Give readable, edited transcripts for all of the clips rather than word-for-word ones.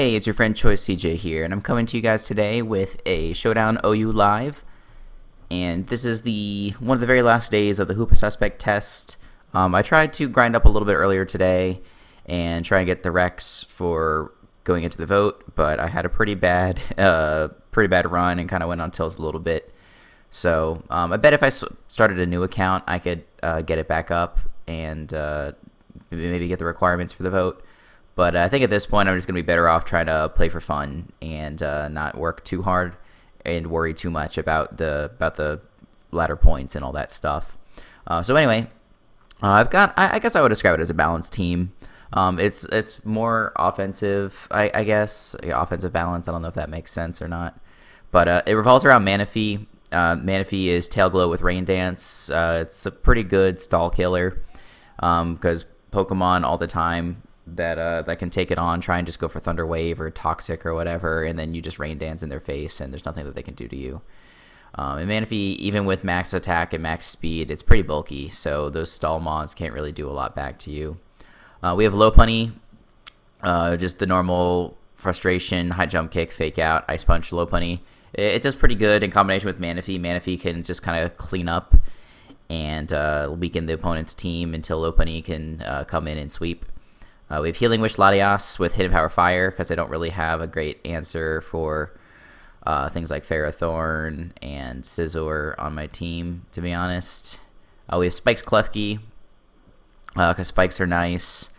Hey, it's your friend Choice CJ here, and I'm coming to you guys today with a Showdown OU live. And this is one of the very last days of the Hoopa Suspect test. I tried to grind up a little bit earlier today and try and get the Rex for going into the vote, but I had a pretty bad run and kind of went on tilts a little bit. So I bet if I started a new account, I could get it back up and maybe get the requirements for the vote. But I think at this point, I'm just going to be better off trying to play for fun and not work too hard and worry too much about the ladder points and all that stuff. So anyway, I guess I would describe it as a balanced team. It's more offensive, I guess. Yeah, offensive balance. I don't know if that makes sense or not. But it revolves around Manaphy. Manaphy is Tail Glow with Rain Dance. It's a pretty good stall killer because Pokemon all the time that can take it on try and just go for Thunder Wave or Toxic or whatever, and then you just Rain Dance in their face and there's nothing that they can do to you. And Manaphy, even with max attack and max speed, it's pretty bulky, so those stall mons can't really do a lot back to you. We have Lopunny, just the normal Frustration, High Jump Kick, Fake Out, Ice Punch, Lopunny. It does pretty good in combination with Manaphy. Manaphy can just kind of clean up and weaken the opponent's team until Lopunny can come in and sweep. We have Healing Wish Latias with Hidden Power Fire because I don't really have a great answer for things like Ferrothorn and Scizor on my team, to be honest. We have Spikes Klefki because Spikes are nice.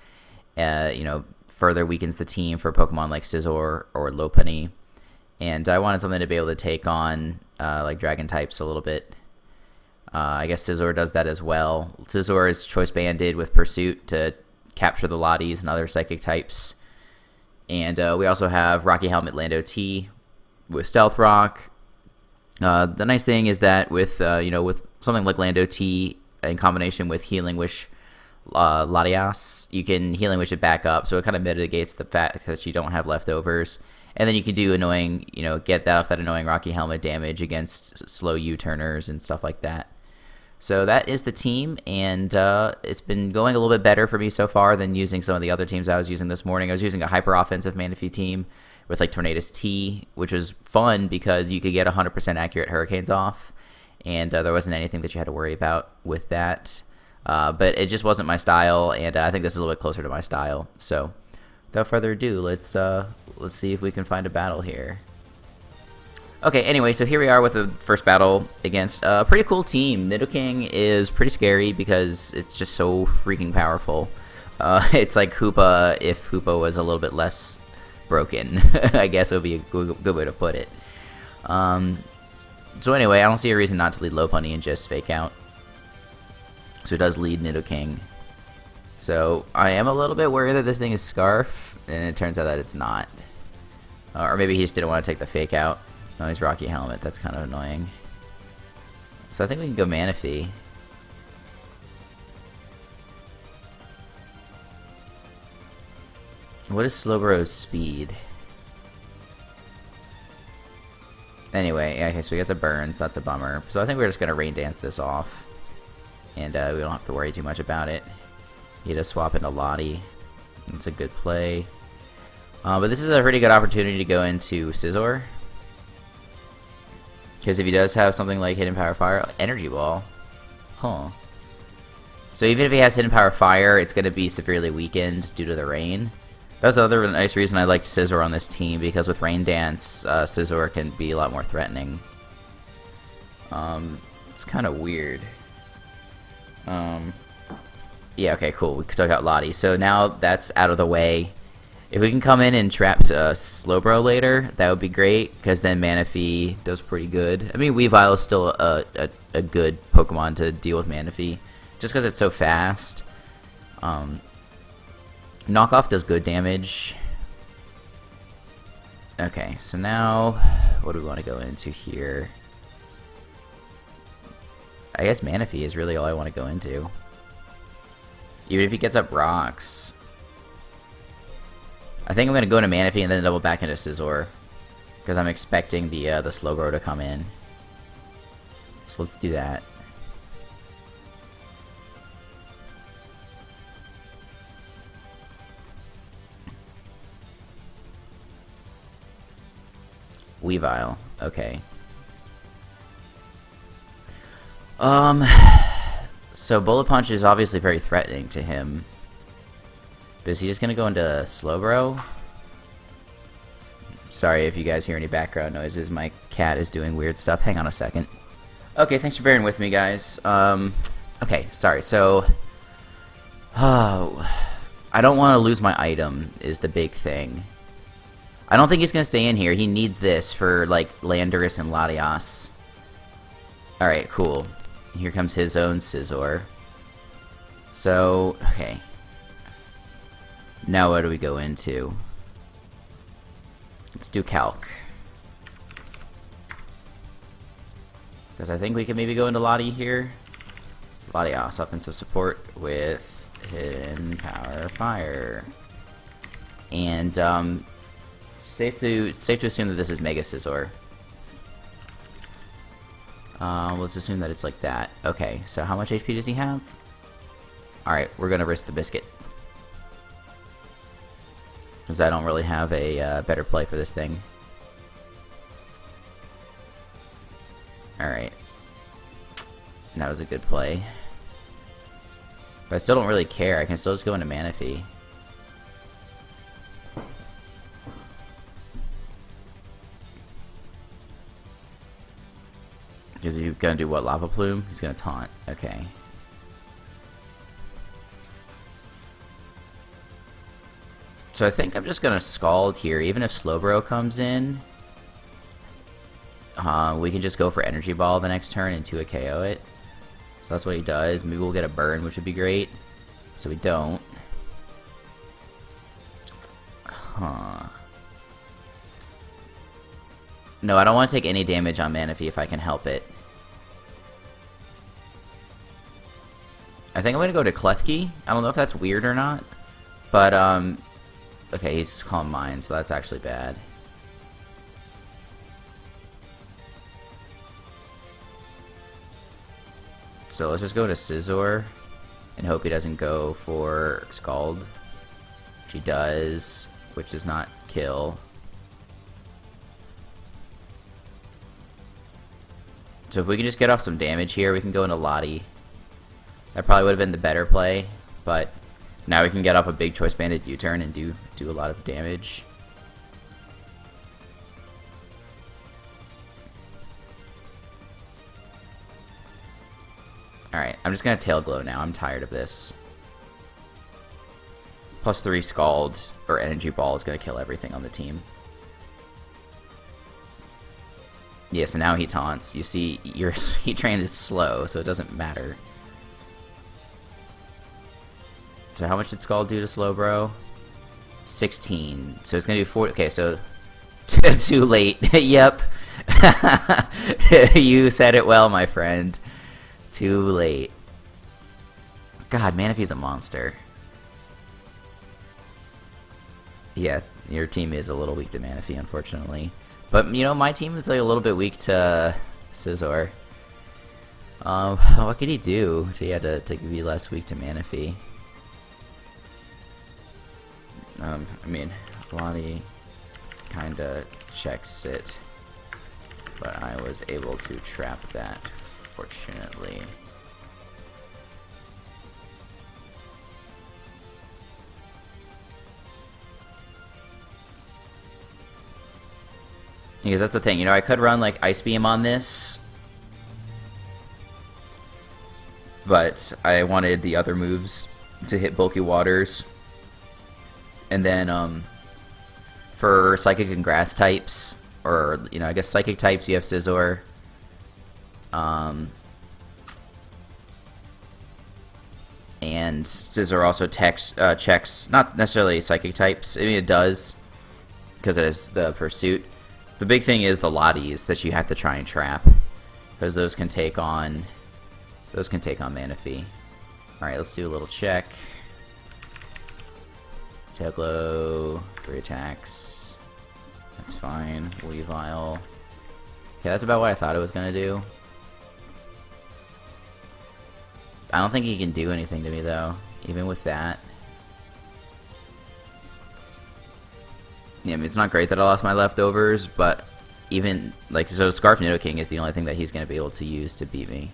Further weakens the team for Pokemon like Scizor or Lopunny. And I wanted something to be able to take on like Dragon types a little bit. I guess Scizor does that as well. Scizor is Choice Banded with Pursuit to capture the Lotties and other Psychic types. And we also have Rocky Helmet Lando T with Stealth Rock. The nice thing is that with something like Lando T in combination with Healing Wish Latias, you can Healing Wish it back up, so it kind of mitigates the fact that you don't have leftovers. And then you can do get that off that annoying Rocky Helmet damage against slow U-turners and stuff like that. So that is the team, and it's been going a little bit better for me so far than using some of the other teams I was using this morning. I was using a hyper-offensive Manaphy team with like Tornadus T, which was fun because you could get 100% accurate Hurricanes off, and there wasn't anything that you had to worry about with that. But it just wasn't my style, and I think this is a little bit closer to my style. So without further ado, let's see if we can find a battle here. Okay, anyway, so here we are with the first battle against a pretty cool team. Nidoking is pretty scary because it's just so freaking powerful. It's like Hoopa if Hoopa was a little bit less broken. I guess it would be a good way to put it. So anyway, I don't see a reason not to lead Lopunny and just Fake Out. So it does lead Nidoking. So I am a little bit worried that this thing is Scarf, and it turns out that it's not. Or maybe he just didn't want to take the Fake Out. No, he's Rocky Helmet. That's kind of annoying. So I think we can go Manaphy. What is Slowbro's speed? Anyway, yeah, okay, so he gets a burn, so that's a bummer. So I think we're just going to Rain Dance this off. And we don't have to worry too much about it. He does swap into Lottie. That's a good play. But this is a pretty good opportunity to go into Scizor. Because if he does have something like Hidden Power Fire, Energy Ball. Huh. So even if he has Hidden Power Fire, it's going to be severely weakened due to the rain. That's another nice reason I liked Scizor on this team, because with Rain Dance, Scizor can be a lot more threatening. It's kind of weird. Yeah, okay, cool. We took out Lottie. So now that's out of the way. If we can come in and trap Slowbro later, that would be great, because then Manaphy does pretty good. I mean, Weavile is still a good Pokemon to deal with Manaphy, just because it's so fast. Knockoff does good damage. Okay, so now, what do we want to go into here? I guess Manaphy is really all I want to go into. Even if he gets up rocks. I think I'm going to go into Manaphy and then double back into Scizor, because I'm expecting the Slowbro to come in. So let's do that. Weavile. Okay. So Bullet Punch is obviously very threatening to him. But is he just gonna go into Slowbro? Sorry if you guys hear any background noises. My cat is doing weird stuff. Hang on a second. Okay, thanks for bearing with me, guys. Okay, sorry. So, I don't want to lose my item is the big thing. I don't think he's gonna stay in here. He needs this for like Landorus and Latias. All right, cool. Here comes his own Scizor. So, okay. Now what do we go into? Let's do Calc. Because I think we can maybe go into Lottie here. Latias, offensive support with Hidden Power Fire. And, safe to assume that this is Mega Scizor. Let's assume that it's like that. Okay, so how much HP does he have? Alright, we're gonna risk the biscuit. Because I don't really have a better play for this thing. Alright. That was a good play. But I still don't really care. I can still just go into Manaphy. Is he gonna do what? Lava Plume? He's gonna taunt. Okay. So I think I'm just gonna Scald here. Even if Slowbro comes in, we can just go for Energy Ball the next turn and 2 KO it. So that's what he does. Maybe we'll get a burn, which would be great. So we don't. Huh. No, I don't want to take any damage on Manaphy if I can help it. I think I'm going to go to Klefki. I don't know if that's weird or not. But, okay, he's Calm Mind, so that's actually bad. So let's just go to Scizor and hope he doesn't go for Scald. Which he does, which does not kill. So if we can just get off some damage here, we can go into Lottie. That probably would have been the better play, but now we can get off a big Choice Banded U-turn and do a lot of damage. Alright, I'm just going to Tail Glow now. I'm tired of this. +3 Scald or Energy Ball is going to kill everything on the team. Yeah, so now he taunts. You see, your Heat Train is slow, so it doesn't matter. So how much did Scald do to Slowbro? 16. So it's going to do 40. Okay, so too late. Yep. You said it well, my friend. Too late. God, Manaphy's a monster. Yeah, your team is a little weak to Manaphy, unfortunately. But, you know, my team is like a little bit weak to Scizor. What could he do to be less weak to Manaphy? I mean, Lottie kinda checks it, but I was able to trap that, fortunately. Because that's the thing, you know, I could run like Ice Beam on this, but I wanted the other moves to hit Bulky Waters. And then for Psychic and Grass types, or, you know, I guess Psychic types, you have Scizor. And Scizor also checks, not necessarily Psychic types, I mean it does, because it is the Pursuit. The big thing is the Lotties that you have to try and trap, because those can take on Manaphy. Alright, let's do a little check. Tail Glow, 3 attacks. That's fine. Weavile. Okay, that's about what I thought it was gonna do. I don't think he can do anything to me though, even with that. Yeah, I mean, it's not great that I lost my leftovers, but even, like, so Scarf Nidoking is the only thing that he's going to be able to use to beat me.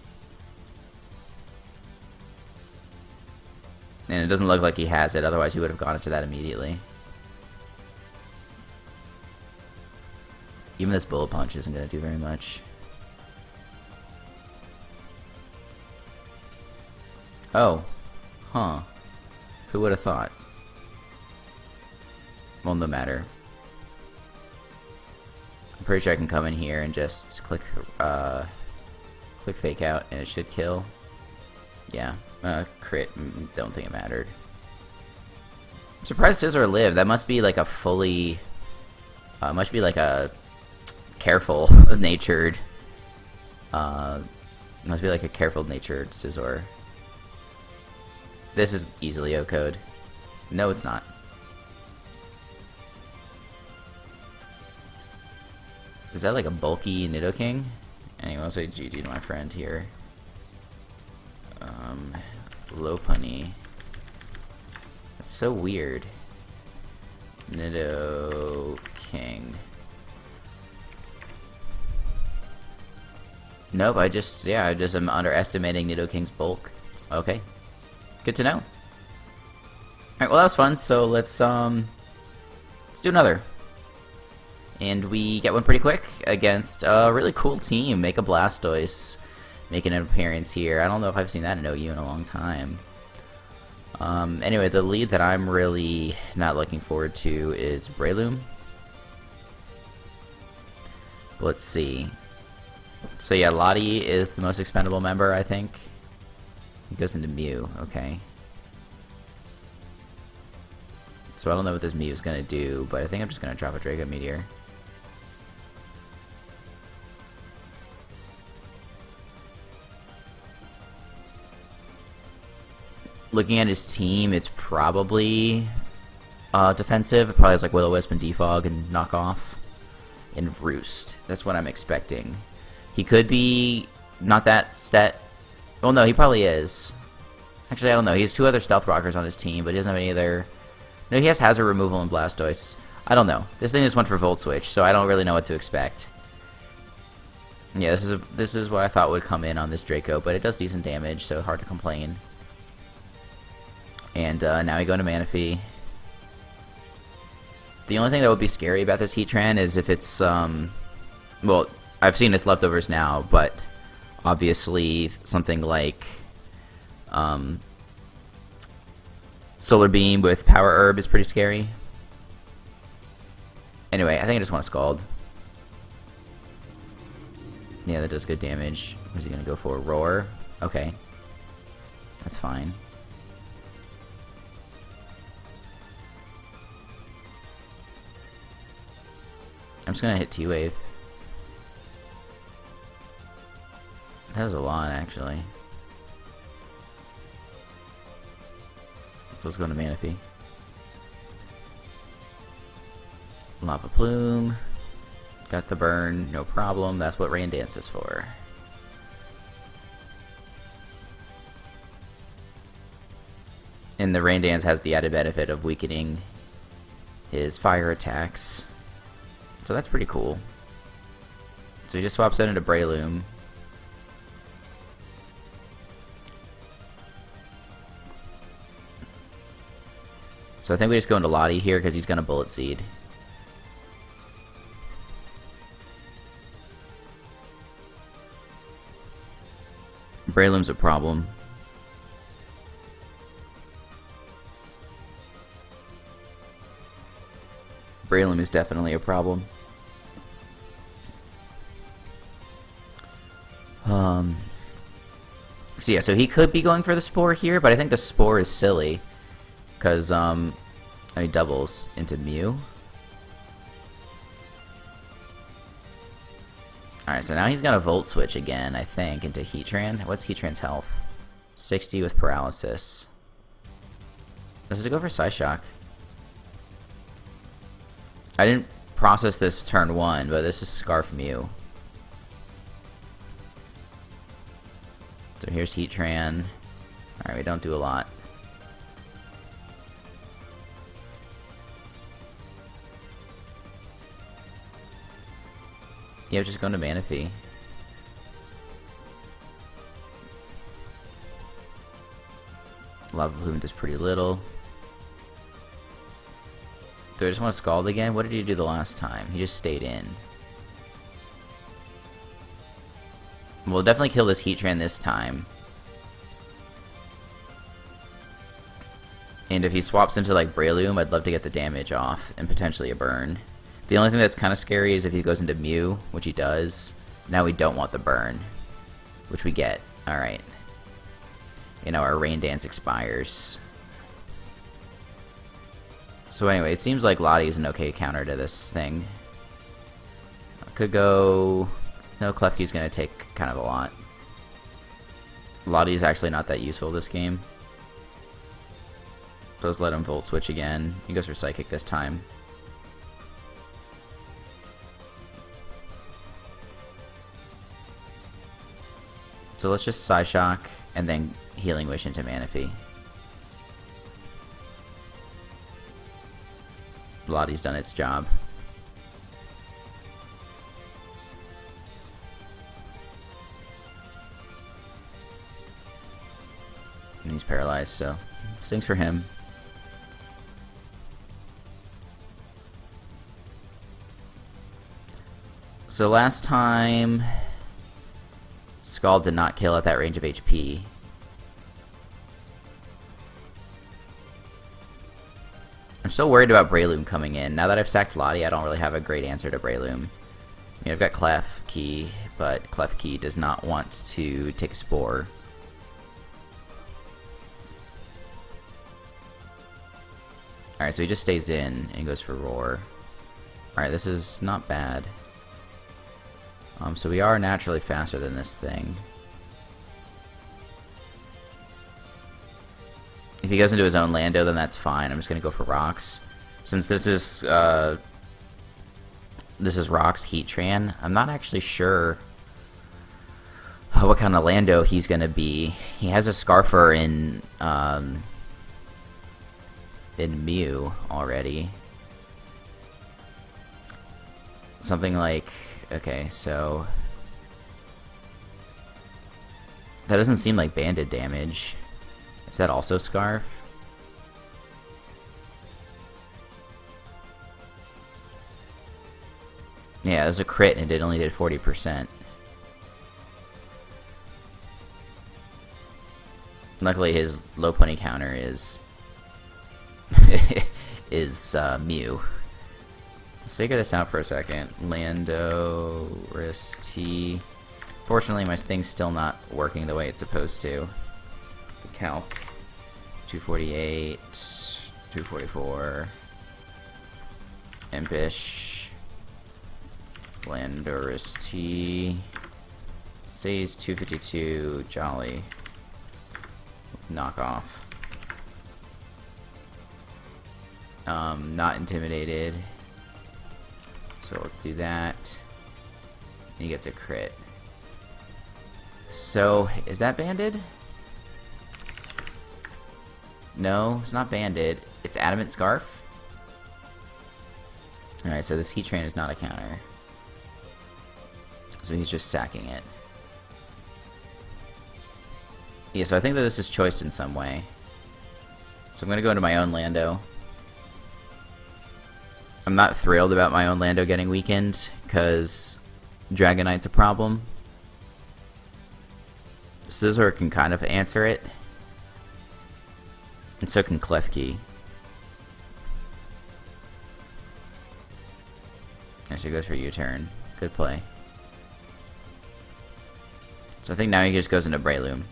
And it doesn't look like he has it, otherwise he would have gone into that immediately. Even this Bullet Punch isn't going to do very much. Oh. Huh. Who would have thought? Well, no matter. I'm pretty sure I can come in here and just click Fake Out and it should kill. Yeah. Crit. Don't think it mattered. I'm surprised Scizor lived. That must be like a fully... must be like a careful natured... must be like a careful natured Scizor. This is easily O-code. No, it's not. Is that like a bulky Nidoking? Anyway, I'll say GG to my friend here. Lopunny. That's so weird. Nidoking. Nope, I just am underestimating Nidoking's bulk. Okay. Good to know. Alright, well that was fun, so let's do another. And we get one pretty quick against a really cool team, Mega Blastoise, making an appearance here. I don't know if I've seen that in OU in a long time. Anyway, the lead that I'm really not looking forward to is Breloom. Let's see. So yeah, Lottie is the most expendable member, I think. He goes into Mew, okay. So I don't know what this Mew is going to do, but I think I'm just going to drop a Draco Meteor. Looking at his team, it's probably defensive. It probably has like Will-O-Wisp and Defog and Knock Off and Roost. That's what I'm expecting. He could be not that stat. Well, no, he probably is. Actually, I don't know. He has two other Stealth Rockers on his team, but he doesn't have any other... No, he has Hazard Removal and Blastoise. I don't know. This thing just went for Volt Switch, so I don't really know what to expect. Yeah, this is what I thought would come in on this Draco, but it does decent damage, so hard to complain. And now we go into Manaphy. The only thing that would be scary about this Heatran is if it's... well, I've seen its leftovers now, but... obviously, something like Solar Beam with Power Herb is pretty scary. Anyway, I think I just want to Scald. Yeah, that does good damage. Where's he going to go for? Roar? Okay. That's fine. I'm just going to hit T-Wave. That was a lot, actually. So let's go into Manaphy. Lava Plume. Got the burn, no problem. That's what Rain Dance is for. And the Rain Dance has the added benefit of weakening his fire attacks. So that's pretty cool. So he just swaps that into Breloom. So I think we just go into Lottie here because he's going to Bullet Seed. Breloom's a problem. Breloom is definitely a problem. So yeah, so he could be going for the Spore here, but I think the Spore is silly. Because, he doubles into Mew. Alright, so now he's got a Volt Switch again, I think, into Heatran. What's Heatran's health? 60 with Paralysis. Does it go for Psyshock? I didn't process this turn 1, but this is Scarf Mew. So here's Heatran. Alright, we don't do a lot. Yeah, just going to Manaphy. Lava Plume does pretty little. Do I just want to Scald again? What did he do the last time? He just stayed in. We'll definitely kill this Heatran this time. And if he swaps into like Breloom, I'd love to get the damage off and potentially a burn. The only thing that's kind of scary is if he goes into Mew, which he does. Now we don't want the burn, which we get. Alright. You know, our Rain Dance expires. So anyway, it seems like Lottie is an okay counter to this thing. Could go... No, Klefki's going to take kind of a lot. Lottie's actually not that useful this game. So let's let him Volt Switch again. He goes for Psychic this time. So let's just Psyshock and then Healing Wish into Manaphy. Lottie's done its job. And he's paralyzed, so stings for him. So last time, Scald did not kill at that range of HP. I'm still worried about Breloom coming in. Now that I've sacked Lottie, I don't really have a great answer to Breloom. I mean, I've got Klefki, but Klefki does not want to take a Spore. Alright, so he just stays in and goes for Roar. Alright, this is not bad. So we are naturally faster than this thing. If he goes into his own Lando, then that's fine. I'm just gonna go for Rocks. Since this is Rocks Heatran, I'm not actually sure what kind of Lando he's gonna be. He has a Scarfer in Mew already. Something like, okay, so that doesn't seem like banded damage. Is that also Scarf? Yeah, it was a crit and it only did 40%. Luckily his low pony counter is Mew. Let's figure this out for a second. Lando, Wrist T. Fortunately, my thing's still not working the way it's supposed to. The calc. 248, 244. Impish. Lando, Wrist T. Say he's 252. Jolly. Knockoff. Not intimidated. So let's do that. And he gets a crit. So, is that banded? No, it's not banded. It's Adamant Scarf. Alright, so this Heatran is not a counter. So he's just sacking it. Yeah, so I think that this is choiced in some way. So I'm going to go into my own Lando. I'm not thrilled about my own Lando getting weakened, because Dragonite's a problem. Scizor can kind of answer it. And so can Klefki. Actually goes for U-turn. Good play. So I think now he just goes into Breloom.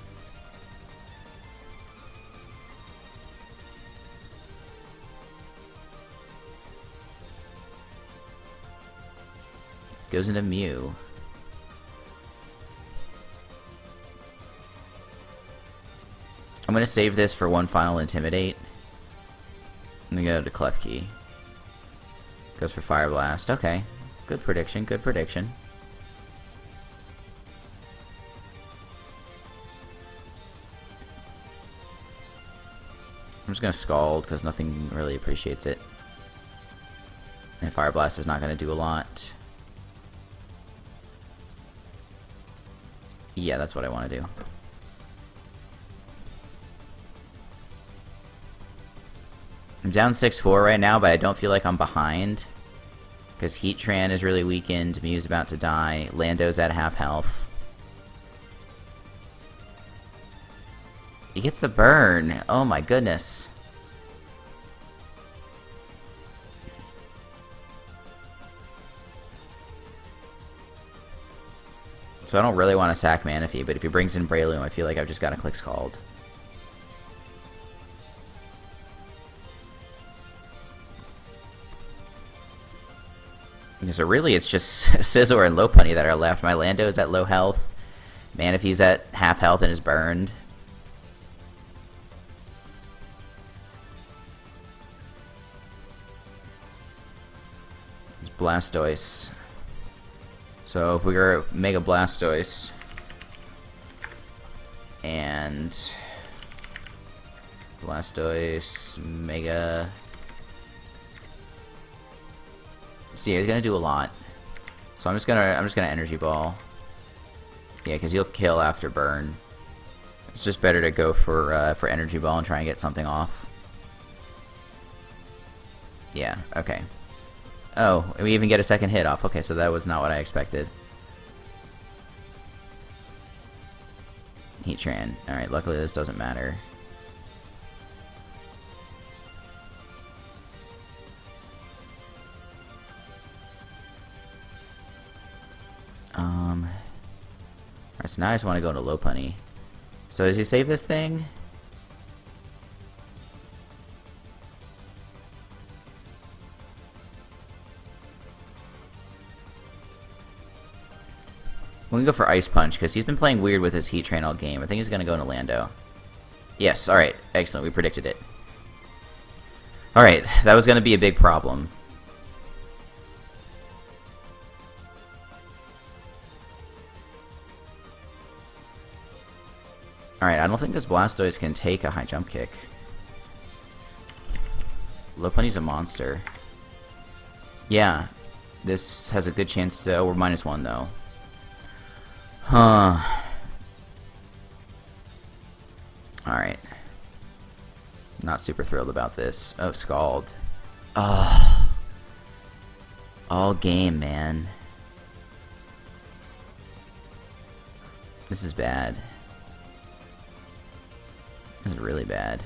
Goes into Mew. I'm going to save this for one final Intimidate. I'm going to go to Klefki. Goes for Fire Blast. Okay. Good prediction, good prediction. I'm just going to Scald because nothing really appreciates it. And Fire Blast is not going to do a lot. Yeah, that's what I want to do. I'm down 6-4 right now, but I don't feel like I'm behind. Because Heatran is really weakened, Mew's about to die, Lando's at half health. He gets the burn. Oh my goodness. So I don't really want to sack Manaphy, but if he brings in Breloom, I feel like I've just got to click Scald. So really it's just Scizor and Lopunny that are left. My Lando is at low health. Manaphy's at half health and is burned. It's Blastoise. So if we were Mega Blastoise and Blastoise Mega. So yeah, he's gonna do a lot. So I'm just gonna Energy Ball. Yeah, because he'll kill after burn. It's just better to go for Energy Ball and try and get something off. Yeah. Okay. Oh, we even get a second hit off. Okay, so that was not what I expected. Heatran. Alright, luckily this doesn't matter. Alright, so now I just want to go into Lopunny. So does he save this thing? We can go for Ice Punch, because he's been playing weird with his Heatran all game. I think he's going to go into Lando. Yes, alright. Excellent, we predicted it. Alright, that was going to be a big problem. Alright, I don't think this Blastoise can take a high jump kick. Lopunny's a monster. Yeah, this has a good chance to... Oh, we're -1 though. Huh. Alright. Not super thrilled about this. Oh, Scald. Oh. All game, man. This is bad. This is really bad.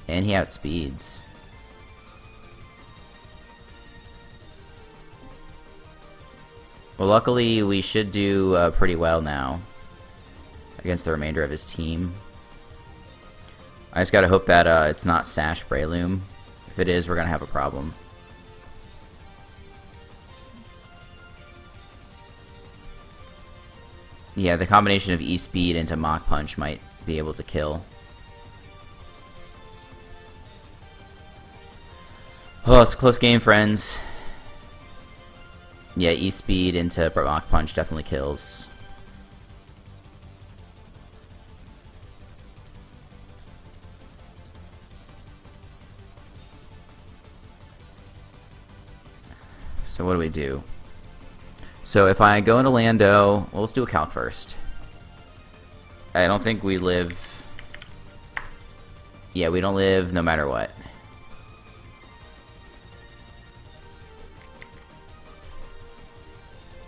And he outspeeds. Well, luckily we should do pretty well now against the remainder of his team. I just gotta hope that it's not Sash Breloom. If it is, we're gonna have a problem. Yeah, the combination of E-Speed into Mach Punch might be able to kill. Oh, it's a close game, friends. Yeah, E-Speed into Mach Punch definitely kills. So what do we do? So if I go into Lando, well, let's do a calc first. I don't think we live... Yeah, we don't live no matter what.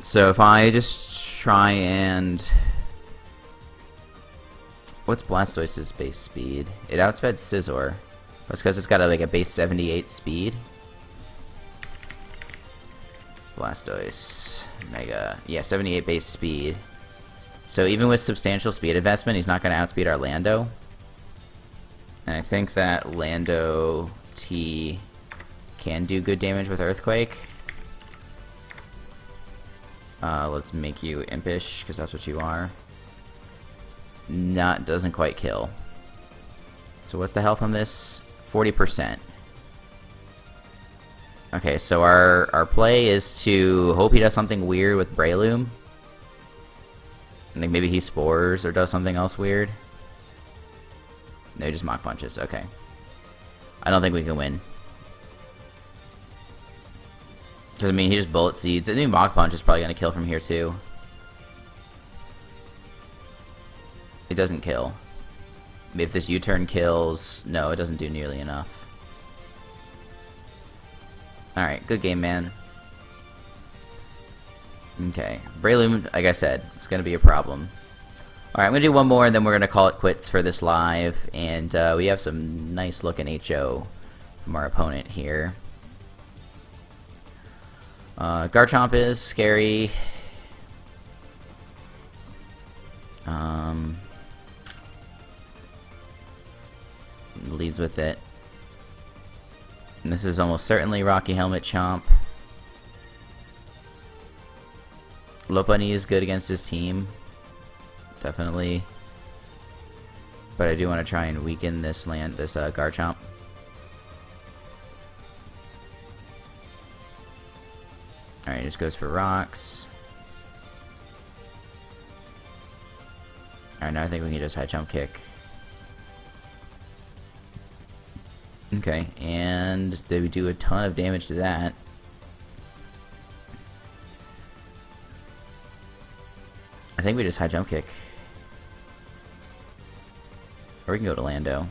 So if I just try and... What's Blastoise's base speed? It outsped Scizor. That's because it's got like a base 78 speed. Blastoise. Mega. Yeah, 78 base speed. So even with substantial speed investment, he's not going to outspeed our Lando. And I think that Lando T can do good damage with Earthquake. Let's make you Impish, because that's what you are. Doesn't quite kill. So what's the health on this? 40%. Okay, so our play is to hope he does something weird with Breloom. I think maybe he Spores or does something else weird. No, he just Mach Punches. Okay. I don't think we can win. Because, I mean, he just Bullet Seeds. I think Mach Punch is probably going to kill from here, too. It doesn't kill. If this U-turn kills, no, it doesn't do nearly enough. Alright, good game, man. Okay, Breloom, like I said, it's going to be a problem. Alright, I'm going to do one more, and then we're going to call it quits for this live. And we have some nice-looking HO from our opponent here. Garchomp is scary. Leads with it. And this is almost certainly Rocky Helmet Chomp. Lopunny is good against his team. Definitely. But I do want to try and weaken this Garchomp. Alright, just goes for rocks. Alright, now I think we can just high jump kick. Okay, and did we do a ton of damage to that? I think we just high jump kick. Or we can go to Lando.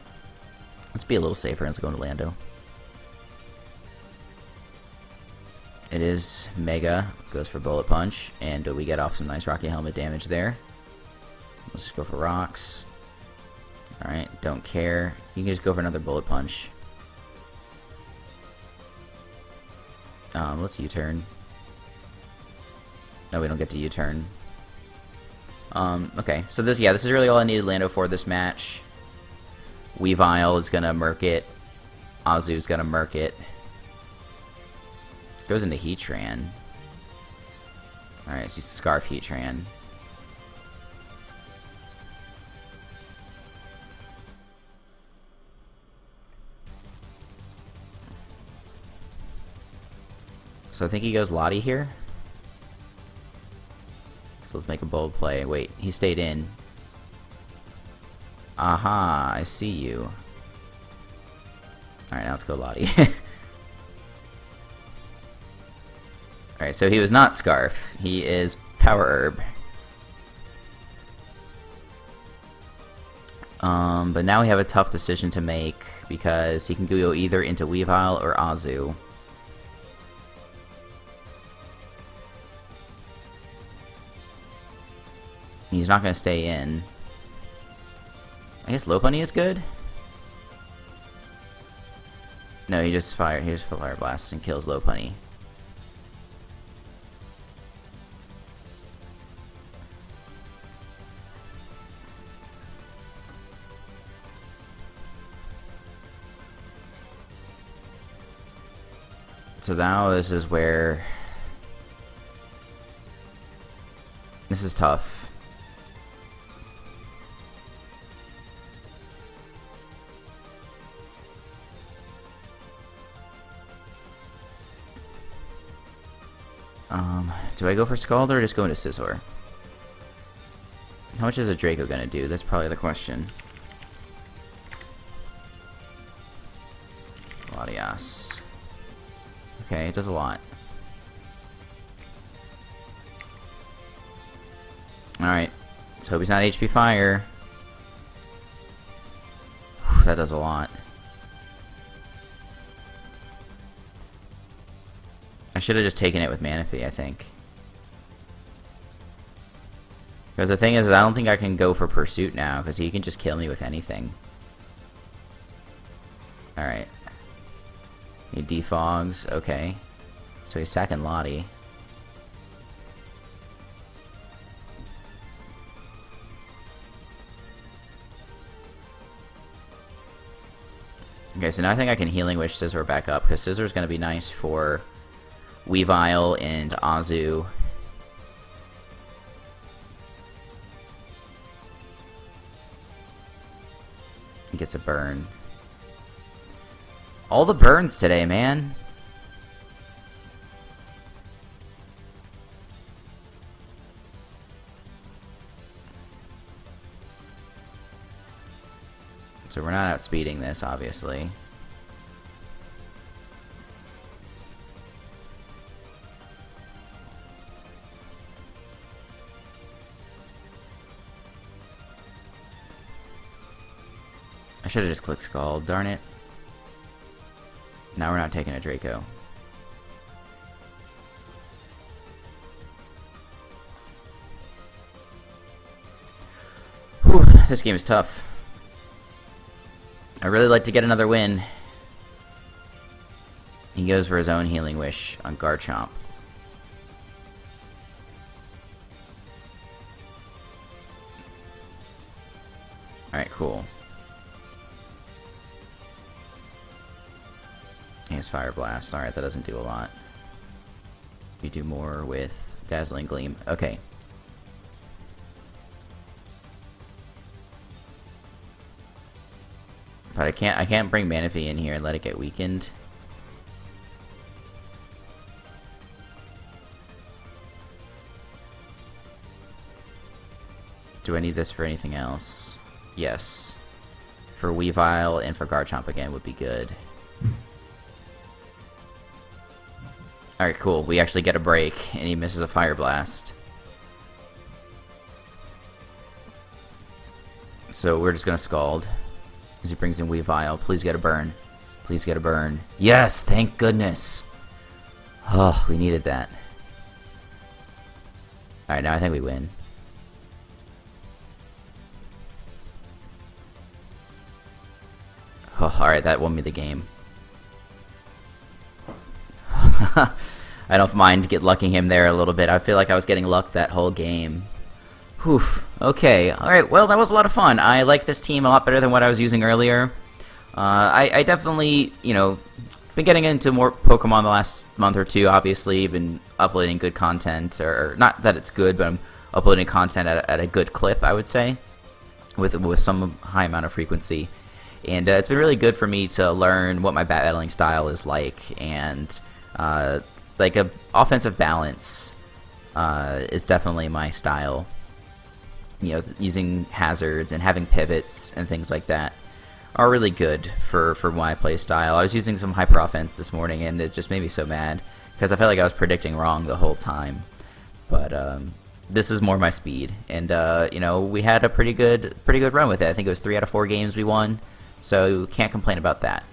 Let's be a little safer. Let's go to Lando. It is Mega. Goes for Bullet Punch. And we get off some nice Rocky Helmet damage there. Let's just go for rocks. Alright, don't care. You can just go for another Bullet Punch. Let's U-turn. No, we don't get to U-turn. Okay, so this is really all I needed Lando for this match. Weavile is gonna murk it. Azu's gonna murk it. Goes into Heatran. Alright, so Scarf Heatran. So I think he goes Lottie here. So let's make a bold play. Wait, he stayed in. Aha, I see you. Alright, now let's go Lottie. Alright, so he was not Scarf. He is Power Herb. But now we have a tough decision to make because he can go either into Weavile or Azu. He's not going to stay in. I guess Lopunny is good? No, he just Fire Blasts and kills Lopunny. So now this is where... This is tough. Do I go for Scald or just go into Scizor? How much is a Draco gonna do? That's probably the question. Latias. Okay, it does a lot. Alright, let's hope he's not HP Fire. Whew, that does a lot. I should have just taken it with Manaphy, I think. Because the thing is, I don't think I can go for Pursuit now, because he can just kill me with anything. Alright. He defogs, okay. So he's sacking Lottie. Okay, so now I think I can Healing Wish Scizor back up, because Scizor is going to be nice for Weavile and Azu. He gets a burn. All the burns today, man. So we're not outspeeding this, obviously. I should have just clicked Scald, darn it. Now we're not taking a Draco. Whew, this game is tough. I really like to get another win. He goes for his own Healing Wish on Garchomp. Alright, cool. He has Fire Blast. Alright, that doesn't do a lot. We do more with Dazzling Gleam. Okay. But I can't bring Manaphy in here and let it get weakened. Do I need this for anything else? Yes. For Weavile and for Garchomp again would be good. Alright, cool. We actually get a break, and he misses a Fire Blast. So we're just gonna Scald. As he brings in Weavile. Please get a burn. Please get a burn. Yes! Thank goodness! Oh, we needed that. Alright, now I think we win. Oh, alright, that won me the game. I don't mind lucking him there a little bit. I feel like I was getting lucked that whole game. Whew. Okay. Alright, well, that was a lot of fun. I like this team a lot better than what I was using earlier. I definitely, you know, been getting into more Pokemon the last month or two, obviously. Been uploading good content, or not that it's good, but I'm uploading content at a good clip, I would say, with some high amount of frequency. And it's been really good for me to learn what my battling style is like, and like a offensive balance is definitely my style. You know, using hazards and having pivots and things like that are really good for my play style. I was using some hyper offense this morning, and it just made me so mad because I felt like I was predicting wrong the whole time. But this is more my speed, and you know, we had a pretty good run with it. I think it was 3 out of 4 games we won, so can't complain about that.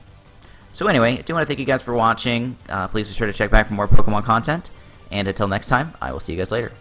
So anyway, I do want to thank you guys for watching. Please be sure to check back for more Pokemon content, and until next time, I will see you guys later.